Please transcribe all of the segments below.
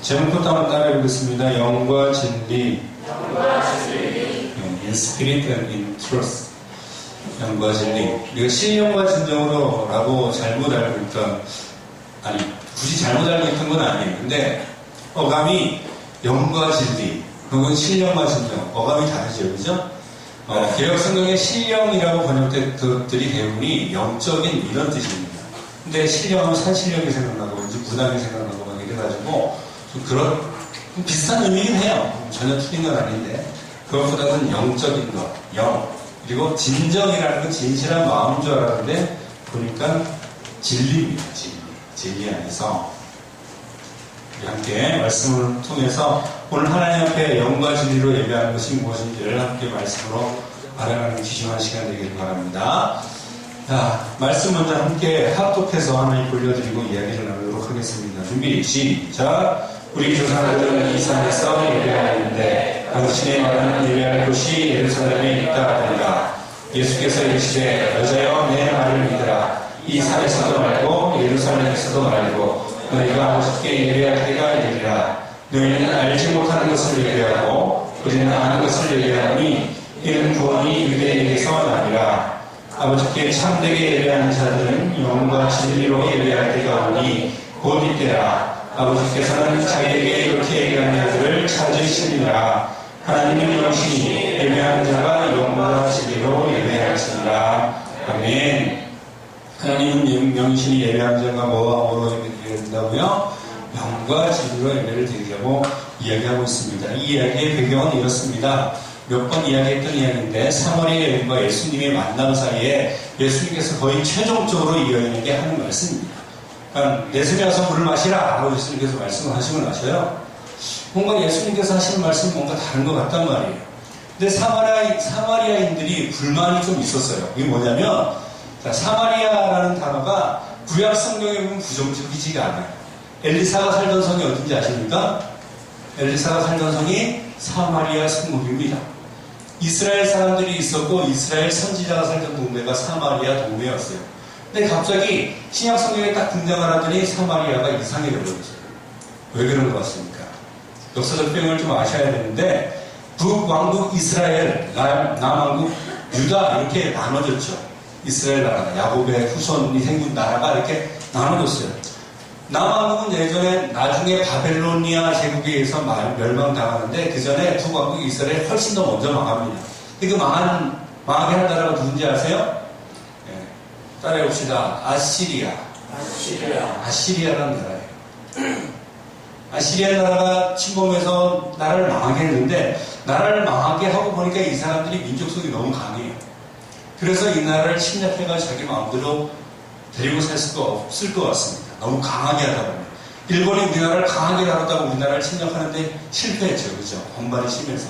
제목부터 한번 따라해보겠습니다. 영과 진리. In spirit and in truth. 영과 진리. 우리가 신령과 진정으로 라고 잘못 알고 있던, 아니, 굳이 잘못 알고 있던 건 아니에요. 근데 어감이 영과 진리, 혹은 신령과 진정, 어감이 다르죠. 그죠? 개혁 성경에 신령이라고 번역된 것들이 대부분이 영적인 이런 뜻입니다. 근데 신령하면 산신령이 생각나고, 이제 무당이 생각나고, 막 이래가지고, 좀 그런, 비슷한 의미긴 해요. 전혀 틀린 건 아닌데, 그것보다는 영적인 것, 영. 그리고 진정이라는 건 진실한 마음인 줄 알았는데, 보니까 진리입니다. 진리 안에서. 우리 함께 말씀을 통해서 오늘 하나님 앞에 영과 진리로 예배하는 것이 무엇인지를 함께 말씀으로 알아가는 귀중한 시간 되기를 바랍니다. 자, 말씀 먼저 함께 합독해서 하나님 돌려드리고 이야기를 나누도록 하겠습니다. 준비, 시작. 우리 조상들은 이 산에서 예배하였는데 당신의 말하는 예배할 곳이 예루살렘에 있다 하더니라. 예수께서 이르시되 여자여 내 말을 믿으라. 이 산에서도 말고 예루살렘에서도 말고 너희가 아버지께 예배할 때가 이르리라. 너희는 알지 못하는 것을 예배하고 우리는 아는 것을 예배하니 이는 구원이 유대인에게서 나니라. 아버지께 참되게 예배하는 자들은 영과 진리로 예배할 때가 오니 곧 이때라. 아버지께서는 자기에게 이렇게 예배하는 자들을 찾으시니라. 하나님의 영신이 예배하는 자가 영과 진리로 예배하시니라. 아멘. 하나님은 영신이 예배하는 자가 뭐와 뭐로 예배드려야 된다고요? 영과 진리로 예배를 드리려고 이야기하고 있습니다. 이 이야기의 배경은 이렇습니다. 몇 번 이야기했던 이야기인데 사마리아 여인과 예수님의 만남 사이에 예수님께서 거의 최종적으로 이 여인에게 하는 말씀입니다. 그러니까 내 손에 와서 물을 마시라 라고 예수님께서 말씀을 하시고 나서요, 뭔가 예수님께서 하시는 말씀이 뭔가 다른 것 같단 말이에요. 근데 사마리아인들이 불만이 좀 있었어요. 이게 뭐냐면, 사마리아라는 단어가 구약 성경에 보면 부정적이지가 않아요. 엘리사가 살던 성이 어딘지 아십니까? 엘리사가 살던 성이 사마리아 성읍입니다. 이스라엘 사람들이 있었고 이스라엘 선지자가 살던 동네가 사마리아 동네였어요. 근데 갑자기 신약 성경에 딱 등장을 하더니 사마리아가 이상해져 버렸어요. 왜 그런 것 같습니까? 역사적 배경을 좀 아셔야 되는데, 북왕국 이스라엘, 남왕국 유다 이렇게 나눠졌죠. 이스라엘 나라가, 야곱의 후손이 생긴 나라가 이렇게 나눠졌어요. 남왕국은 예전에 나중에 바벨로니아 제국에 의해서 멸망당하는데, 그 전에 북왕국 이스라엘 훨씬 더 먼저 망합니다. 그 망하게 한 나라가 누군지 아세요? 네. 따라해봅시다. 아시리아라는 나라예요. 아시리아 나라가 침공해서 나라를 망하게 했는데, 나라를 망하게 하고 보니까 이 사람들이 민족성이 너무 강해요. 그래서 이 나라를 침략해가지고 자기 마음대로 데리고 살 수가 없을 것 같습니다. 너무 강하게 하다 보면. 일본이 우리나라를 강하게 다뤘다고 우리나라를 침략하는데 실패했죠. 그죠? 반발이 심해서.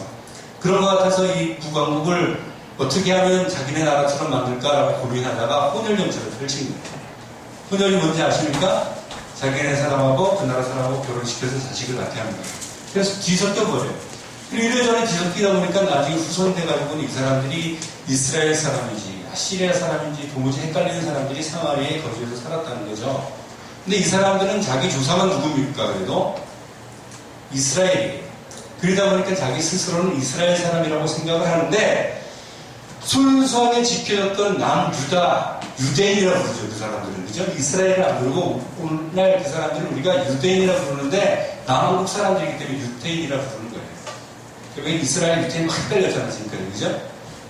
그런 것 같아서 이 북왕국을 어떻게 하면 자기네 나라처럼 만들까라고 고민하다가 혼혈정책을 펼친 거예요. 혼혈이 뭔지 아십니까? 자기네 사람하고 그 나라 사람하고 결혼시켜서 자식을 낳게 하는 거예요. 그래서 뒤섞여버려요. 그리고 이래저래 뒤섞이다 보니까 나중에 후손돼가지고는 이 사람들이 이스라엘 사람인지 아시리아 사람인지 도무지 헷갈리는 사람들이 사마리아에 거주해서 살았다는 거죠. 근데 이 사람들은 자기 조상은 누굽니까? 그래도 이스라엘이에요. 그러다 보니까 자기 스스로는 이스라엘 사람이라고 생각을 하는데, 순수하게 지켜졌던 남유다, 유대인이라고 부르죠. 그 사람들은. 그죠? 이스라엘을 안 부르고 오늘날 그 사람들은 우리가 유대인이라고 부르는데 남한국 사람들이기 때문에 유대인이라고 부르는 거예요. 결국에 이스라엘 유대인 막 헷갈렸잖아요. 지금까지. 그죠?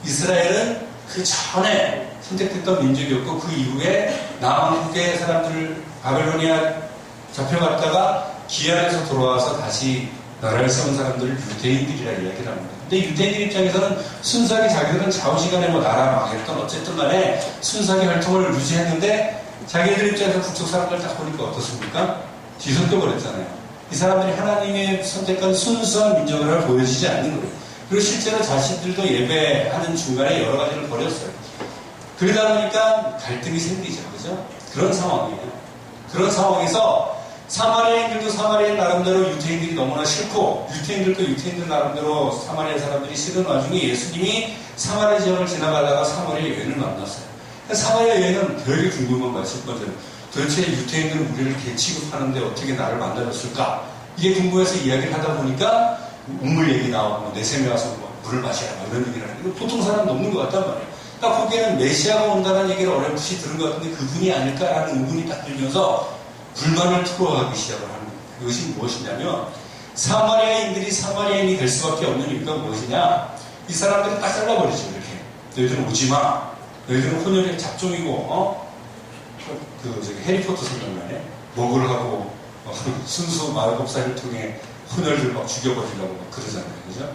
이스라엘은 그 전에 선택됐던 민족이었고, 그 이후에 남한국의 사람들 바벨로니아 잡혀갔다가 기안에서 돌아와서 다시 나라를 세운 사람들을 유대인들이라 이야기를 합니다. 근데 유대인들 입장에서는 순수하게 자기들은 좌우지간에 뭐 나라 망했던 어쨌든 간에 순수하게 활동을 유지했는데, 자기들 입장에서 북쪽 사람들 딱 보니까 어떻습니까? 뒤섞여 버렸잖아요. 이 사람들이 하나님의 선택한 순수한 민족을 보여지지 않는 거예요. 그리고 실제로 자신들도 예배하는 중간에 여러 가지를 버렸어요. 그러다 보니까 갈등이 생기죠. 그죠? 그런 상황이에요. 그런 상황에서 사마리아인들도 사마리아 나름대로 유태인들이 너무나 싫고, 유태인들도 유태인들 나름대로 사마리아 사람들이 싫은 와중에 예수님이 사마리아 지역을 지나가다가 사마리아 여인을 만났어요. 사마리아 여인은 되게 궁금한 거예요. 첫 번째는 도대체 유태인들은 우리를 개 취급하는데 어떻게 나를 만나줬을까? 이게 궁금해서 이야기를 하다 보니까 우물 얘기 나오고 내샘에 와서 뭐 물을 마시라 이런 얘기를 하는데 보통 사람 넘는 것 같단 말이에요. 딱 거기에는 메시아가 온다는 얘기를 어렴풋이 들은 것 같은데 그분이 아닐까라는 의문이 딱 들면서 불만을 토로하기 시작을 하는 거예요. 이것이 무엇이냐면 사마리아인들이 사마리아인이 될 수밖에 없는 이유가 무엇이냐? 이 사람들을 딱 잘라버리죠. 이렇게 너희들은 오지마. 너희들은 혼혈의 잡종이고 해리포터 생각나네. 먹을 하고 순수 마법사를 통해 혼혈들 막 죽여버리려고 막 그러잖아요. 그죠?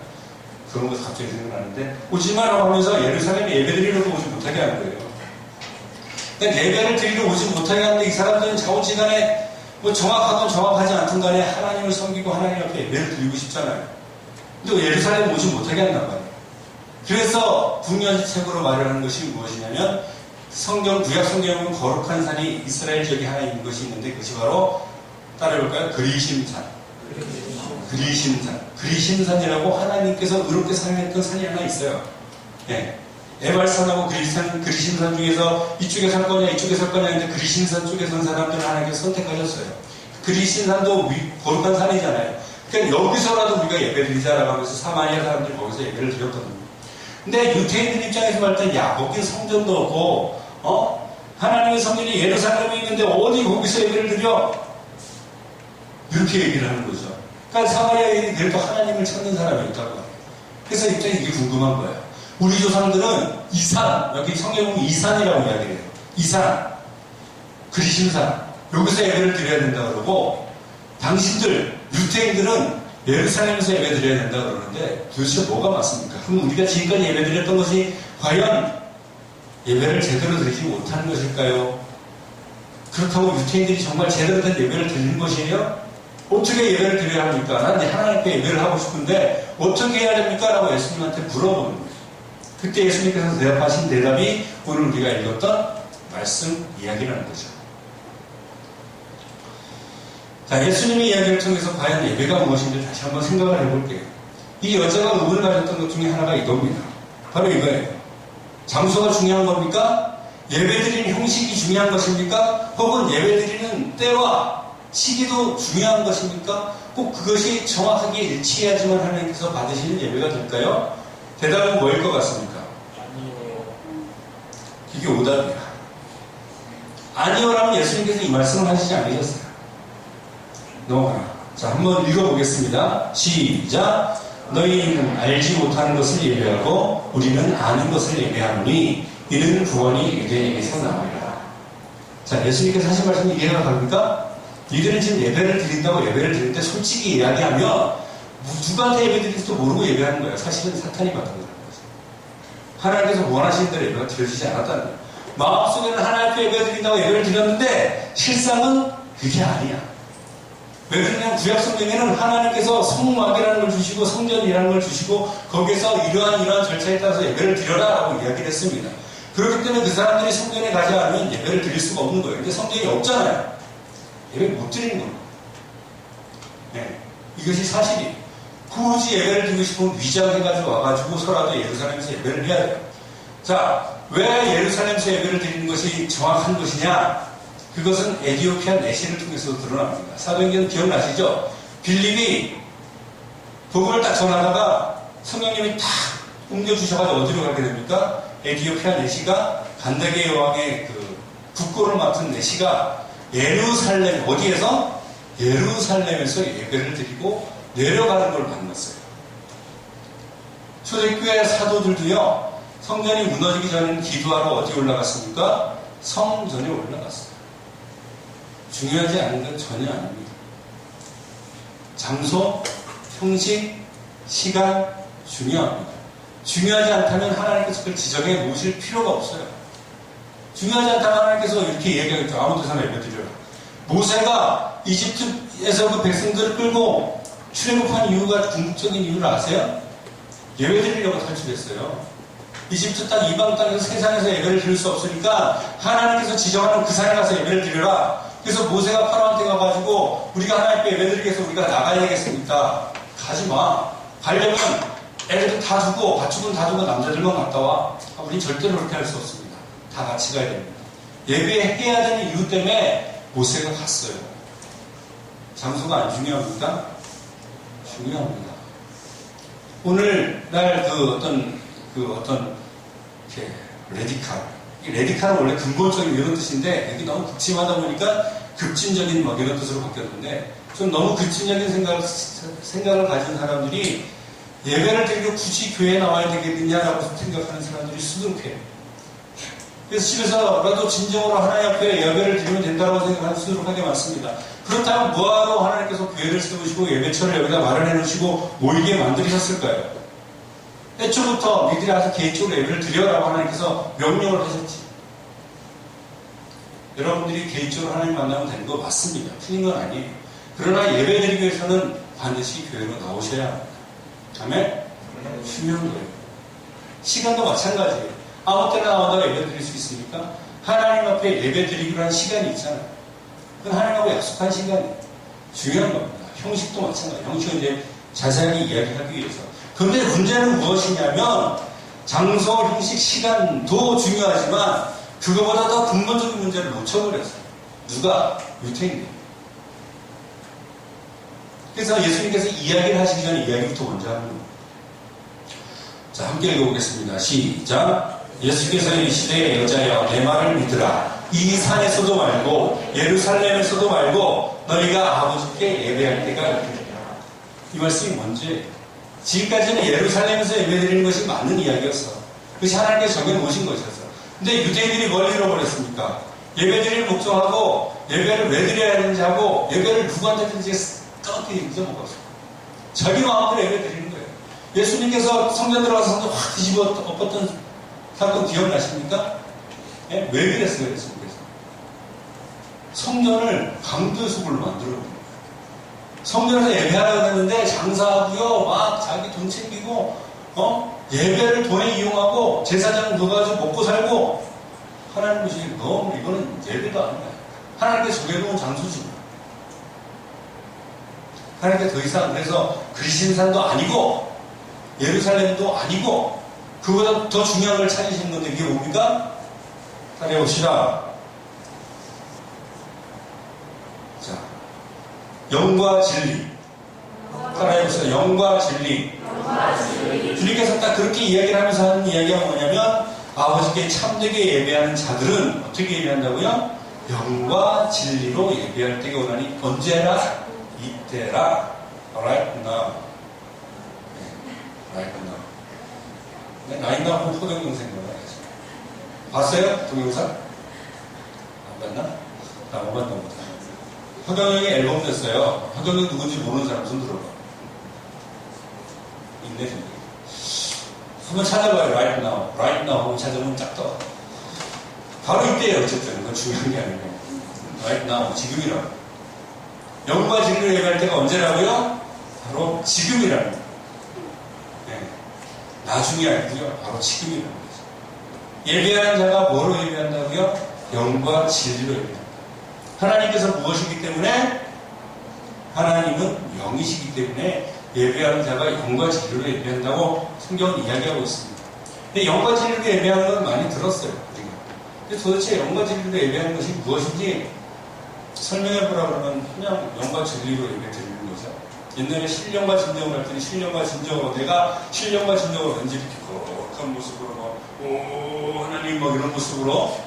그런 거 갑자기 생각나는데 오지마라고 하면서 예루살렘에 예배드리려고 오지 못하게 하는 거예요. 그러니까 예배를 드리러 오지 못하게 하는데 이 사람들은 자우지간에 뭐 정확하건 정확하지 않든 간에 하나님을 섬기고 하나님 앞에 예배를 드리고 싶잖아요. 근데 예루살렘에 오지 못하게 한단 말이에요. 그래서 북년책으로 말하는 것이 무엇이냐면 구약 성경은 거룩한 산이 이스라엘 지역에 하나 있는 것이 있는데 그것이 바로 따라해볼까요? 그리심산. 그리심산이라고 하나님께서 의롭게 사용했던 산이 하나 있어요. 예. 에발산하고 그리심산 중에서 이쪽에 살 거냐 이쪽에 살 거냐 했는데 그리심산 쪽에 선 사람들을 하나님께서 선택하셨어요. 그리심산도 거룩한 산이잖아요. 그러니까 여기서라도 우리가 예배를 드리자라고 하면서 사마리아 사람들이 거기서 예배를 드렸거든요. 근데 유태인들 입장에서 볼 때 야 거긴 성전도 없고 하나님의 성전이 예루살렘에 있는데 어디 거기서 예배를 드려? 이렇게 얘기를 하는 거죠. 그러니까 사마리아인이 그래도 하나님을 찾는 사람이 있다고 해요. 그래서 입장에 이게 궁금한 거예요. 우리 조상들은 이산, 여기 성경은 이산이라고 이야기해요. 이산, 그리심산, 여기서 예배를 드려야 된다 그러고 당신들, 유태인들은 예루살렘에서 예배 드려야 된다 그러는데 도대체 뭐가 맞습니까? 그럼 우리가 지금까지 예배 드렸던 것이 과연 예배를 제대로 드리지 못하는 것일까요? 그렇다고 유태인들이 정말 제대로 된 예배를 드리는 것이에요? 어떻게 예배를 드려야 합니까? 난 하나님께 예배를 하고 싶은데 어떻게 해야 됩니까? 라고 예수님한테 물어보는 거예요. 그때 예수님께서 대답하신 대답이 오늘 우리가 읽었던 말씀 이야기라는 거죠. 자, 예수님의 이야기를 통해서 과연 예배가 무엇인지 다시 한번 생각을 해볼게요. 이 여자가 의문을 가졌던 것 중에 하나가 이겁니다. 바로 이거예요. 장소가 중요한 겁니까? 예배드리는 형식이 중요한 것입니까? 혹은 예배드리는 때와 시기도 중요한 것입니까? 꼭 그것이 정확하게 일치해야지만 하나님께서 받으시는 예배가 될까요? 대답은 뭐일 것 같습니까? 아니요. 이게 오답이야. 아니요라면 예수님께서 이 말씀을 하시지 않으셨어요. 넘어가라. 자, 한번 읽어보겠습니다. 시작. 너희는 알지 못하는 것을 예배하고 우리는 아는 것을 예배하노니 이는 구원이 유대인에게서 나옵니다. 자, 예수님께서 하신 말씀이 이해가 갑니까? 니들은 지금 예배를 드린다고 예배를 드릴 때 솔직히 이야기하면 누구한테 예배 드릴지도 모르고 예배하는 거예요. 사실은 사탄이 받은 거예요. 하나님께서 원하시는 대로 예배가 드려지지 않았다는 거예요. 마음속에는 하나님 앞에 예배 드린다고 예배를 드렸는데 실상은 그게 아니야. 왜 그러냐면 구약성경에는 하나님께서 성막이라는 걸 주시고 성전이라는 걸 주시고 거기에서 이러한 절차에 따라서 예배를 드려라 라고 이야기를 했습니다. 그렇기 때문에 그 사람들이 성전에 가지 않으면 예배를 드릴 수가 없는 거예요. 근데 성전이 없잖아요. 예배 못 드리는 겁니다. 네, 이것이 사실이에요. 굳이 예배를 드리고 싶으면 위장해가지고 와가지고서라도 예루살렘에서 예배를 해야 돼요. 자, 왜 예루살렘에서 예배를 드리는 것이 정확한 것이냐? 그것은 에디오피아 내시를 통해서 드러납니다. 사도행전 기억나시죠? 빌립이 복음을 딱 전하다가 성령님이 탁 옮겨주셔가지고 어디로 가게 됩니까? 에디오피아 내시가 간다게 여왕의 그 국고를 맡은 내시가 예루살렘, 어디에서? 예루살렘에서 예배를 드리고 내려가는 걸 만났어요. 초대교회 사도들도요, 성전이 무너지기 전에는 기도하러 어디 올라갔습니까? 성전에 올라갔어요. 중요하지 않은 건 전혀 아닙니다. 장소, 형식, 시간 중요합니다. 중요하지 않다면 하나님께서 그걸 지정해 놓으실 필요가 없어요. 중요하지 않다면 하나님께서 이렇게 얘기하겠죠. 아무 데서나 예배 드려라. 모세가 이집트에서 그 백성들을 끌고 출애굽한 이유가 궁극적인 이유를 아세요? 예배 드리려고 탈출했어요. 이집트 땅, 이방 땅에서 세상에서 예배를 드릴 수 없으니까 하나님께서 지정하는 그 산에 가서 예배를 드려라. 그래서 모세가 파라오한테 가가지고 우리가 하나님께 예배 드리기 위해서 우리가 나가야 되겠습니까? 가지마. 가려면 애들 다 두고 가축은 다 두고 남자들만 갔다 와. 우린 절대로 그렇게 할 수 없습니다. 다 같이 가야 됩니다. 예배해야 되는 이유 때문에 모세가 갔어요. 장소가 안 중요합니까? 중요합니다. 오늘날 어떤 이렇게 레디칼은 원래 근본적인 이런 뜻인데 여기 너무 극침하다 보니까 급진적인 막 이런 뜻으로 바뀌었는데 좀 너무 급진적인 생각을 가진 사람들이 예배를 드리고 굳이 교회에 나와야 되겠느냐라고 생각하는 사람들이 수두룩해요. 그래서 집에서라도 진정으로 하나님 앞에 예배를 드리면 된다고 생각하는 수두룩하게 많습니다. 그렇다면 뭐하러 하나님께서 교회를 세우시고 예배처를 여기다 마련해 놓으시고 모이게 만드셨을까요? 애초부터 니들이 와서 개인적으로 예배를 드려라고 하나님께서 명령을 하셨지. 여러분들이 개인적으로 하나님 만나면 되는 거 맞습니다. 틀린 건 아니에요. 그러나 예배 드리기 위해서는 반드시 교회로 나오셔야 합니다. 아멘? 중요한 거예요. 시간도 마찬가지예요. 아무 때나 나온다고 예배 드릴 수 있습니까? 하나님 앞에 예배 드리기로 한 시간이 있잖아요. 그건 하나님하고 약속한 시간이에요. 중요한 겁니다. 형식도 마찬가지예요. 형식은 이제 자세하게 이야기하기 위해서. 그런데 문제는 무엇이냐면 장소, 형식, 시간도 중요하지만 그거보다 더 근본적인 문제를 놓쳐버렸어요. 누가? 유태인들. 그래서 예수님께서 이야기를 하시기 전에 이야기부터 먼저 하는 겁니다. 자, 함께 읽어보겠습니다. 시작. 예수께서 이르시되 여자여 내 말을 믿으라. 이 산에서도 말고 예루살렘에서도 말고 너희가 아버지께 예배할 때가 이르리라. 이 말씀이 뭔지 지금까지는 예루살렘에서 예배드리는 것이 맞는 이야기였어. 그것이 하나님께서 정해놓으신 것이었어. 근데 유대인들이 뭘 잃어버렸습니까? 예배드릴 목적하고 예배를 왜 드려야 하는지 하고 예배를 누구한테든지 까맣게 잊어먹었어. 자기 마음대로 예배 드리는 거예요. 예수님께서 성전 들어가서 성전 확 뒤집어 엎었던 사건 기억나십니까? 예? 왜 그랬어요, 예수님께서? 성전을 강도의 소굴로 만들어 놓은 거예요. 성전에서 예배하려고 했는데 장사하고요, 막 자기 돈 챙기고, 예배를 돈에 이용하고 제사장 넣어가지고 먹고 살고 하나님 보시기에 너무 이거는 예배가 아니야. 하나님께서 정해놓은 장소지. 하나님께 더 이상 그래서 그리신산도 아니고 예루살렘도 아니고 그보다 더 중요한 걸 찾으시는 건데 이게 뭡니까? 따라해봅시다. 자, 영과 진리. 따라해봅시다. 영과 진리. 주님께서 딱 그렇게 이야기를 하면서 하는 이야기가 뭐냐면 아버지께 참되게 예배하는 자들은 어떻게 예배한다고요? 영과 진리로 예배할 때가 오나니 언제나 이때라. Right now. Right now. Right now 하면 허경영 생각나야지. 봤어요? 동영상? 안 봤나? 나 못 봤나 보다. 허경영이 앨범 냈어요. 허경영 누군지 모르는 사람 손 들어봐. 있네, 저기. 한번 찾아봐요. Right now. Right now 하고 찾아보면 딱 떠. 바로 이때예요. 어쨌든. 그건 중요한 게 아니고. Right now. 지금이라고. 영과 진리를 예배할 때가 언제라고요? 바로 지금이라는 거예요. 네. 나중이 아니고요. 바로 지금이라는 거죠. 예배하는 자가 뭐로 예배한다고요? 영과 진리로 예배합니다. 하나님께서 무엇이기 때문에? 하나님은 영이시기 때문에 예배하는 자가 영과 진리로 예배한다고 성경은 이야기하고 있습니다. 근데 영과 진리로 예배하는 건 많이 들었어요. 우리가. 근데 도대체 영과 진리로 예배하는 것이 무엇인지 설명해보라 그러면 그냥 영과 진리로 예배 드리는 거죠. 옛날에 신령과 진정을 할 때는 신령과 진정으로 내가 신령과 진정으로 왠지 이렇게 거룩한 모습으로 오 하나님 막 이런 모습으로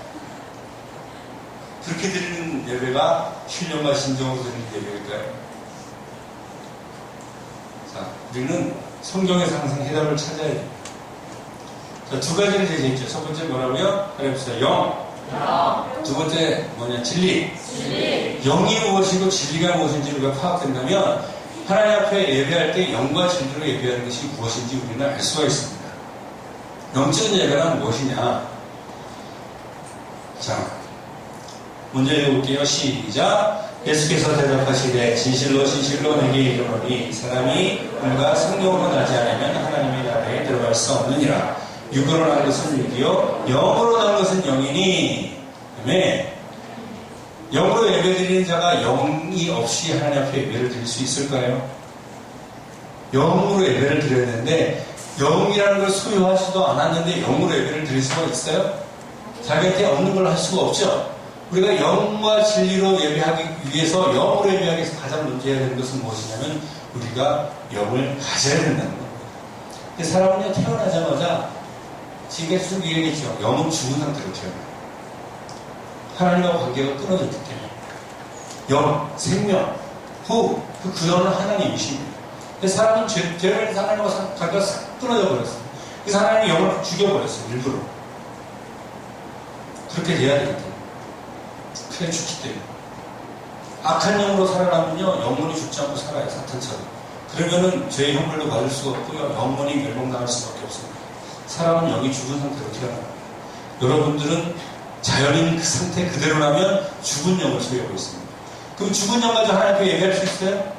그렇게 드리는 예배가 신령과 진정으로 드리는 예배일까요? 자, 우리는 성경에서 항상 해답을 찾아야 돼요. 자, 두 가지를 제시했죠. 첫 번째 뭐라고요? 해봅시다. 영. 두 번째 뭐냐? 진리. 영이 무엇이고 진리가 무엇인지 우리가 파악된다면 하나님 앞에 예배할 때 영과 진리로 예배하는 것이 무엇인지 우리는 알 수가 있습니다. 영적인 예배란 무엇이냐? 자, 먼저 읽어볼게요. 시작. 예수께서 대답하시되 진실로 진실로 내게 이르노니 이 사람이 물과 성령으로 나지 않으면 하나님의 나라에 들어갈 수 없느니라. 육으로 난 것은 육이요 영으로 난 것은 영이니. 아멘. 영으로 예배드리는 자가 영이 없이 하나님 앞에 예배를 드릴 수 있을까요? 영으로 예배를 드려야 되는데 영이라는 걸 소유하지도 않았는데 영으로 예배를 드릴 수가 있어요? 자기한테 없는 걸 할 수가 없죠. 우리가 영과 진리로 예배하기 위해서 영으로 예배하기 위해서 가장 먼저 해야 되는 것은 무엇이냐면 우리가 영을 가져야 된다는 겁니다. 근데 사람은요 태어나자마자 지금 계속 얘기했죠. 영은 죽은 상태로 태어나요. 하나님과 관계가 끊어졌기 때문에 영, 생명, 후, 그 근원은 하나님이십니다. 근데 사람은 죄를 해서 하나님과 관계가 싹 끊어져 버렸어요. 그래서 하나님이 영을 죽여버렸어요. 일부러. 그렇게 돼야 되거든요. 그래 죽기 때문에. 악한 영으로 살아나면요 영혼이 죽지 않고 살아요. 사탄처럼. 그러면은 죄의 형벌도 받을 수가 없고요. 영혼이 멸망당할 수밖에 없습니다. 사람은 영이 죽은 상태로 태어나요. 여러분들은 자연인 그 상태 그대로라면 죽은 영을 소유하고 있습니다. 그럼 죽은 영 가지고 하나님께 예배할 수 있어요?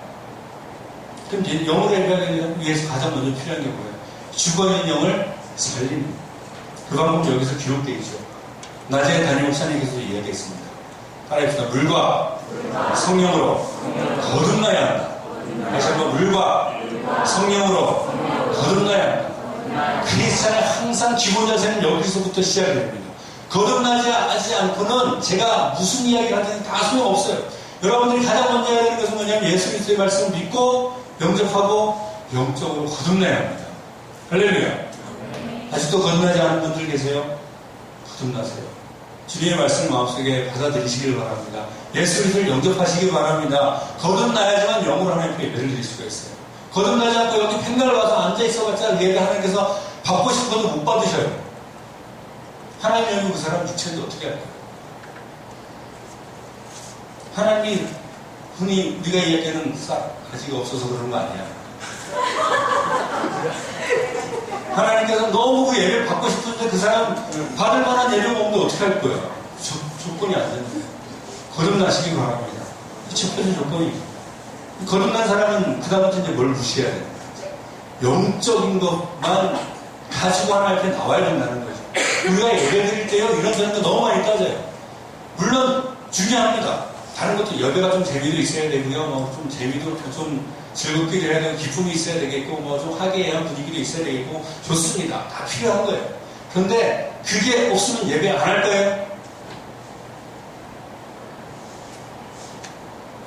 그럼 영으로 예배하기 위해서 가장 먼저 필요한 게 뭐예요? 죽어있는 영을 살립니다. 그 방법이 여기서 기록되어 있죠. 낮에 담임 목사님께서 이야기했습니다. 따라합시다. 물과 성령으로 거듭나야 한다. 다시 한번 물과 성령으로 거듭나야 한다. 크리스찬의 항상 기본 자세는 여기서부터 시작이 됩니다. 거듭나지 않고는 제가 무슨 이야기를 하든지 다 소용없어요. 여러분들이 가장 먼저 해야 되는 것은 뭐냐면 예수 그리스도의 말씀을 믿고 영접하고 영적으로 거듭나야 합니다. 할렐루야. 아직도 거듭나지 않은 분들 계세요? 거듭나세요. 주님의 말씀을 마음속에 받아들이시길 바랍니다. 예수 그리스도를 영접하시길 바랍니다. 거듭나야지만 영으로 하나님께 예배를 드릴 수가 있어요. 거듭나지 않고 여기 팽갈 와서 앉아있어봤자 예배 하나님께서 받고 싶은 것도 못 받으셔요. 하나님이 여기 그 사람 육체인데 어떻게 할까요? 하나님이 흔히 우리가 이야기하는 아직 없어서 그런 거 아니야. 하나님께서 너무 그 예배를 받고 싶은데 그 사람 받을 만한 예배가 없는데 어떻게 할 거야? 조건이 안 되는데. 거듭나시기 바랍니다. 첫 번째 조건입니다. 거듭난 사람은 그다음부터 이제 뭘 무시해야 돼요? 영적인 것만 가지고 하나님 앞에 나와야 된다는 거죠. 우리가 예배 드릴 때요, 이런 거 너무 많이 따져요. 물론 중요합니다. 다른 것도 예배가 좀 재미도 있어야 되고요, 좀 재미도 좀 즐겁게 해야 되고, 기쁨이 있어야 되겠고, 좀 화기애애한 분위기도 있어야 되겠고, 좋습니다. 다 필요한 거예요. 그런데 그게 없으면 예배 안 할 거예요?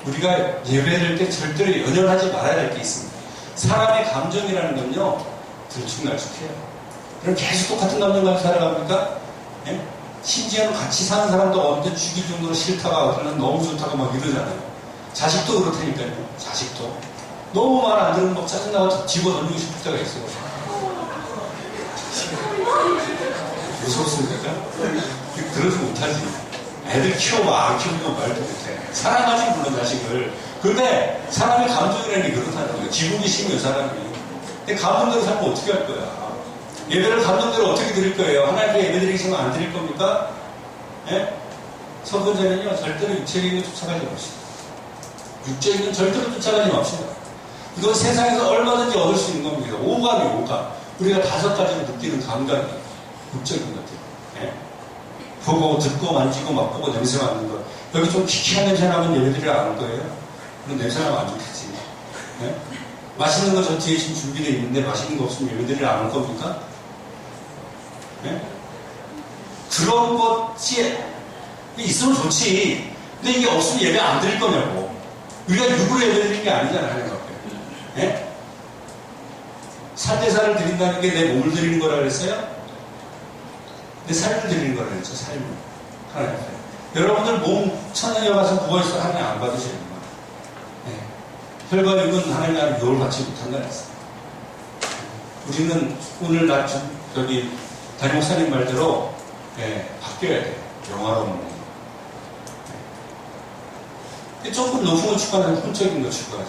우리가 예배드릴 때 절대로 연연하지 말아야 될 게 있습니다. 사람의 감정이라는 건요, 들쭉날쭉해요. 그럼 계속 똑같은 감정 가지고 살아갑니까? 예? 심지어는 같이 사는 사람도 언제 죽일 정도로 싫다가 너무 좋다가 막 이러잖아요. 자식도 그렇다니까요. 자식도. 너무 말 안 들으면 막 짜증나서 집어던지고 싶을 때가 있어요. 무섭습니까? 들어서 못하지. 애들 키워봐. 안 키우면 말도 못해. 사랑하지 물론 자식을. 근데 사람의 감정이라는 게 그렇다는 거예요. 기분이 심해요 사람이. 근데 감정대로 살면 어떻게 할 거야? 예배를 감정대로 어떻게 드릴 거예요? 하나님께 예배 드리시면 안 드릴 겁니까? 예? 첫 번째는요, 절대로 육체적인 걸 쫓아가지 맙시다. 육적인 건 절대로 쫓아가지 맙시다. 이건 세상에서 얼마든지 얻을 수 있는 겁니다. 오감이에요, 오감. 우리가 5가지로 느끼는 감각이 육적인 것들. 예? 보고, 듣고, 만지고, 맛보고, 냄새 맡는 것. 여기 좀 키키한 냄새 나면 예배드리러 안 올 거예요? 그럼 냄새 나면 안 좋겠지. 예? 맛있는 거 저 뒤에 지금 준비되어 있는데 맛있는 거 없으면 예배드리러 안 올 겁니까? 예? 그런 것이 있으면 좋지. 근데 이게 없으면 예배 안 드릴 거냐고. 우리가 육으로 예배 드리는 게 아니잖아요, 하나님 앞에. 예? 살대사를 드린다는 게 내 몸을 드리는 거라 그랬어요? 내 삶을 드리는 거라 그랬죠, 삶을. 하나님 앞에. 여러분들 몸 천장에 가서 부어있어 하나님 안 받으셔야 돼요. 예. 혈과 육은 하나님 나라를 유혹을 받지 못한다 그랬어요. 우리는 오늘 저기 담임 목사님 말대로 바뀌어야 돼요. 영화로운 몸. 조금 높은 걸 추구하는 혼적인 걸 추구하죠.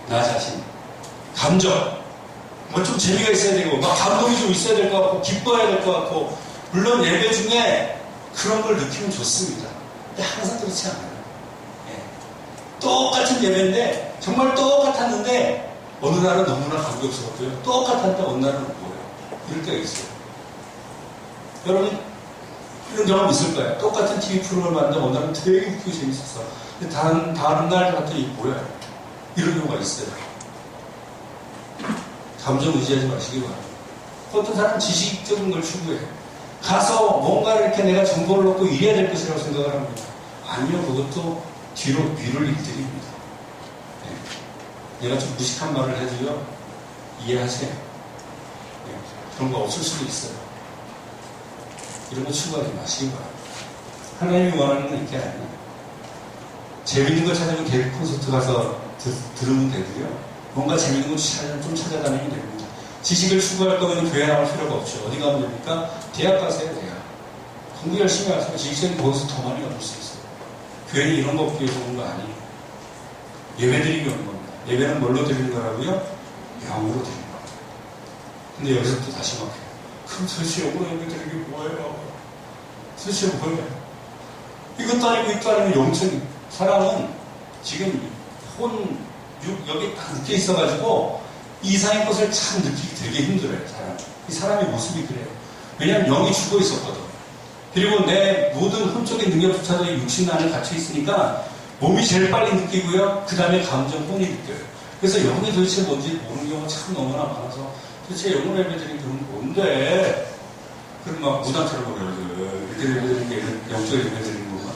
나 자신. 감정. 뭐 좀 재미가 있어야 되고, 막 감동이 좀 있어야 될 것 같고, 기뻐야 될 것 같고, 물론 예배 중에 그런 걸 느끼면 좋습니다. 근데 항상 그렇지 않아요. 똑같은 예배인데, 정말 똑같았는데, 어느 날은 너무나 감격스럽고요. 똑같았는데, 어느 날은 뭐예요? 이럴 때가 있어요. 여러분, 이런 경험 있을 거예요. 똑같은 TV 프로그램을 봤는데, 어느 날은 되게 웃기고 재밌었어. 근데 다른 날 봤더니 뭐야? 이런 경우가 있어요. 감정 의지하지 마시기 바랍니다. 어떤 사람은 지식적인 걸 추구해. 가서 뭔가를 이렇게 내가 정보를 얻고 이래야 될 것이라고 생각을 합니다. 아니요, 그것도 뒤로 미룰 일들입니다. 네. 내가 좀 무식한 말을 해도요, 이해하세요. 네. 그런 거 없을 수도 있어요. 이런 거 추구하지 마시기 바랍니다. 하나님이 원하는 건 이게 아니에요. 재밌는 거 찾으면 개그 콘서트 가서 들으면 되고요. 뭔가 재밌는 거 찾으면 좀 찾아다니면 됩니다. 지식을 추구할 거면 교회 나올 필요가 없죠. 어디 가면 됩니까? 대학 가세요, 대학. 공부 열심히 하세요. 지식생이 거기서 더 많이 얻을 수 있어요. 교회는 이런 거 없기 위해서 온 거 아니에요. 예배 드리기 오는 겁니다. 예배는 뭘로 드리는 거라고요? 영으로 드리는 겁니다. 근데 여기서 또 다시 막혀요. 그럼 도대체 영으로 예배 드리는 게 뭐예요? 도대체 뭐예요? 이것도 아니고 이것도 아니고 영적인 사람은 지금 여기 딱 느껴 있어가지고 이상의 것을 참 느끼기 되게 힘들어요. 이 사람의 모습이 그래요. 왜냐하면 영이 죽어 있었거든. 그리고 내 모든 혼적인 능력조차도 육신 안에 갇혀 있으니까 몸이 제일 빨리 느끼고요. 그 다음에 감정, 혼이 느껴요. 그래서 영이 도대체 뭔지 모르는 경우가 참 너무나 많아서 도대체 영혼 예배드리는 그런 뭔데? 그럼 막 무당처럼 그래요. 이렇게 예배드리는 게 영적인 예배드리는 건가?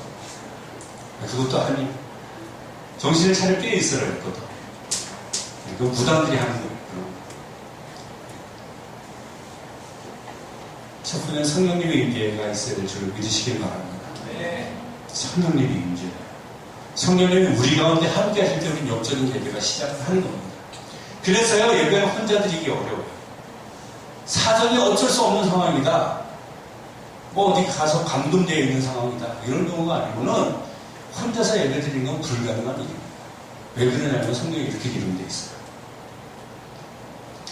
그것도 아니. 정신을 차려 깨어 있어야 했거든. 그 무당들이 하는 거예요. 첫 번째는 성령님의 임재가 있어야 될 줄 믿으시길 바랍니다. 성령님의 임재. 성령님이 우리 가운데 함께 하실 때 우리는 영적인 예배가 시작하는 겁니다. 그래서요, 예배는 혼자 드리기 어려워요. 사정이 어쩔 수 없는 상황이다. 뭐 어디 가서 감동되어 있는 상황이다. 이런 경우가 아니고는 혼자서 예배 드리는 건 불가능한 일입니다. 왜 그러냐면 성경이 이렇게 기록되어 있어요.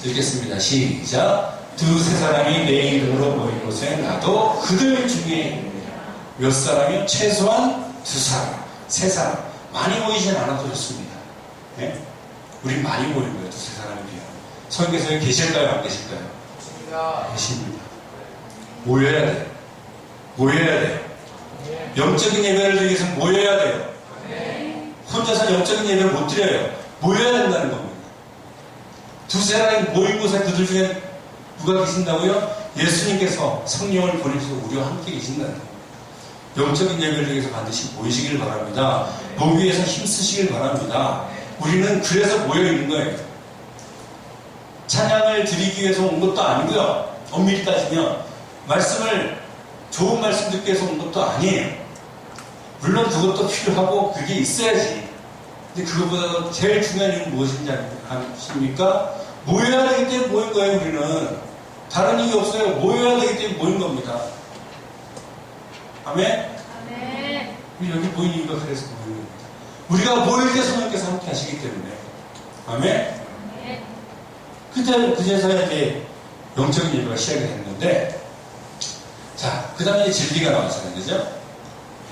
읽겠습니다. 시작. 두세 사람이 내 이름으로 모인 곳에 나도 그들 중에 있느니라. 몇 사람이요? 최소한 두 사람, 세 사람. 많이 모이진 않아도 좋습니다. 네? 우리 많이 모인 거예요. 두세 사람에 비하면. 성경에서 계실까요? 안 계실까요? 계십니다. 모여야 돼요. 모여야 돼요. 영적인 예배를 드리기 위해서 모여야 돼요. 혼자서 영적인 예배를 못 드려요. 모여야 된다는 겁니다. 두세 사람이 모인 곳에 그들 중에 누가 계신다고요? 예수님께서 성령을 보내셔서 우리와 함께 계신다는 겁니다. 영적인 예배를 위해서 반드시 모이시길 바랍니다. 모이기 위해서 힘쓰시길 바랍니다. 우리는 그래서 모여있는 거예요. 찬양을 드리기 위해서 온 것도 아니고요. 엄밀히 따지면 좋은 말씀 듣기 위해서 온 것도 아니에요. 물론 그것도 필요하고 그게 있어야지. 근데 그것보다 제일 중요한 이유는 무엇인지 아십니까? 모여야 되기 때문에 모인 거예요, 우리는. 다른 이유 없어요. 모여야 되기 때문에 모인 겁니다. 아멘? 아멘. 우리 여기 모인 이유가 그래서 모인 겁니다. 우리가 모일 때 성령께서 함께 하시기 때문에. 아멘? 아멘. 그제서야 이제 영적인 예배가 시작이 됐는데, 자, 그 다음에 진리가 나왔잖아요. 그죠?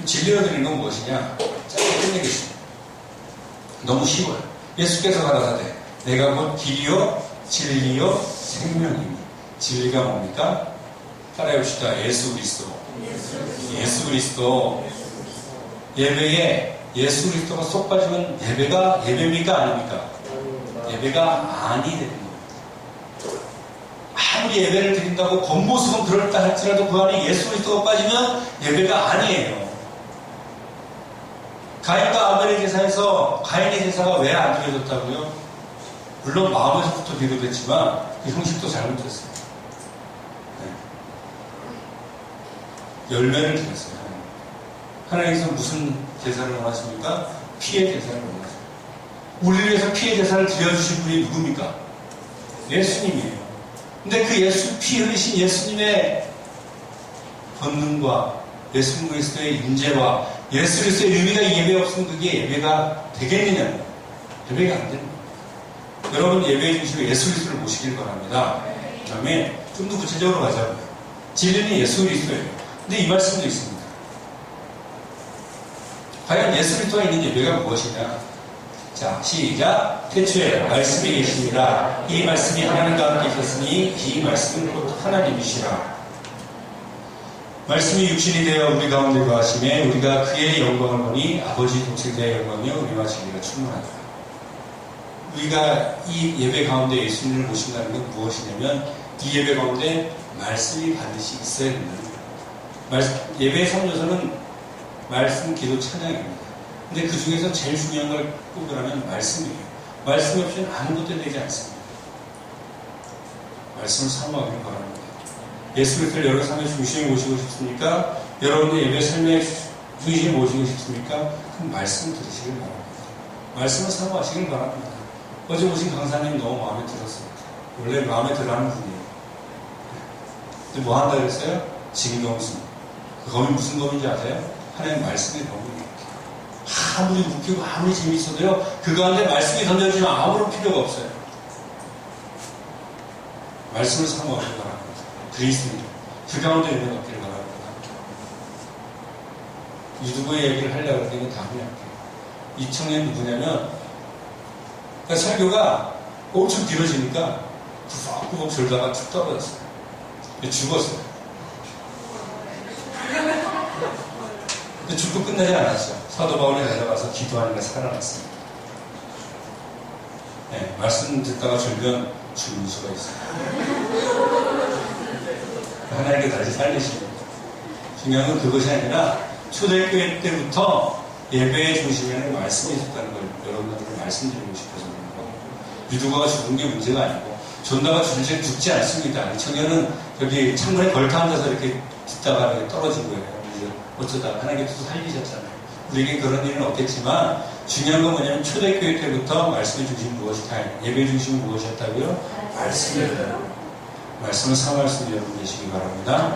진리로 드리는 건 무엇이냐? 짧게 끝내겠습니다. 너무 쉬워요. 예수께서 가라사대 내가 곧 길이요 진리요 생명이니. 진리가 뭡니까? 따라해봅시다. 예수 그리스도. 예수 그리스도. 예배에 예수 그리스도가 쏙 빠지면 예배가 예배입니까? 아닙니까? 예배가 아니 되는 겁니다. 아무리 예배를 드린다고 겉모습은 그럴다 할지라도 그 안에 예수 그리스도가 빠지면 예배가 아니에요. 가인과 아벨의 제사에서 가인의 제사가 왜 안 드려졌다고요? 물론 마음에서부터 비교됐지만 그 형식도 잘못됐어요. 네. 열매를 드렸어요. 하나님께서 무슨 제사를 원하십니까? 피의 제사를 원하세요. 우리를 위해서 피의 제사를 드려주신 분이 누굽니까? 예수님이에요. 근데 그 피 흘리신 예수님의 권능과 예수 그리스도의 임재와 예수 그리스도의 의미가 이 예배에 없으면 그게 예배가 되겠느냐? 예배가 안 됩니다. 여러분 예배에 중심에 예수 그리스도를 모시길 바랍니다. 그 다음에 좀 더 구체적으로 가자고요. 진리는 예수 그리스도예요. 근데 이 말씀도 있습니다. 과연 예수 그리스도가 있는 예배가 무엇이냐? 자, 시작. 태초에 말씀이 계십니다. 이 말씀이 하나님과 함께 있었으니 이 말씀은 곧 하나님이시라. 말씀이 육신이 되어 우리 가운데 거하심에 우리가 그의 영광을 보니 아버지 독생자의 영광이요 우리와 진리가 충만하다. 우리가 이 예배 가운데 예수님을 모신다는 건 무엇이냐면 이 예배 가운데 말씀이 반드시 있어야 된다는 거예요. 예배의 3요소는 말씀, 기도, 찬양입니다. 근데 그 중에서 제일 중요한 걸 꼽으라면 말씀이에요. 말씀이 없이는 아무것도 되지 않습니다. 말씀을 사모하기를 바랍니다. 예수 그리스도를 여러분 삶의 중심에 모시고 싶습니까? 여러분의 예배 삶의 중심에 모시고 싶습니까? 그럼 말씀 들으시길 바랍니다. 말씀을 사모하시길 바랍니다. 어제 오신 강사님 너무 마음에 들었습니다. 원래 마음에 들어하는 분이에요. 근데 뭐 한다 그랬어요? 진검승. 그 검이 무슨 검인지 아세요? 하나님 말씀의 검이에요. 아무리 웃기고 아무리 재밌어도요, 그 가운데 말씀이 던져지면 아무런 필요가 없어요. 말씀을 사모하길 바랍니다. 그리스도입니다. 그 가운데 있는 없기를 바랍니다. 유튜브의 얘기를 하려고 했더니 다음에 할게요. 이 청년 누구냐면, 그러니까 설교가 엄청 길어지니까 구석구석 졸다가 툭 떨어졌어요. 죽었어요. 근데 죽고 끝나지 않았죠. 사도 바울이 내려가서 기도하니까 살아났습니다. 네, 말씀 듣다가 졸면 죽는 수가 있어요. 하나님께 다시 살리십니다. 중요한 건 그것이 아니라 초대교회 때부터 예배의 중심에는 말씀이 있었다는 걸 여러분들께 말씀드리고 싶어서 그런 거고, 유두가가 죽은 게 문제가 아니고 존나가 죽지 않습니다. 이 청년은 여기 창문에 걸터 앉아서 이렇게 듣다가 이렇게 떨어진 거예요. 어쩌다 하나님께서 살리셨잖아요. 우리에게 그런 일은 없겠지만 중요한 건 뭐냐면 초대교회 때부터 말씀의 중심이 무엇이다, 예배의 중심이 무엇이었다고요? 말씀을 사모할 수 있는 여러분 되시기 바랍니다.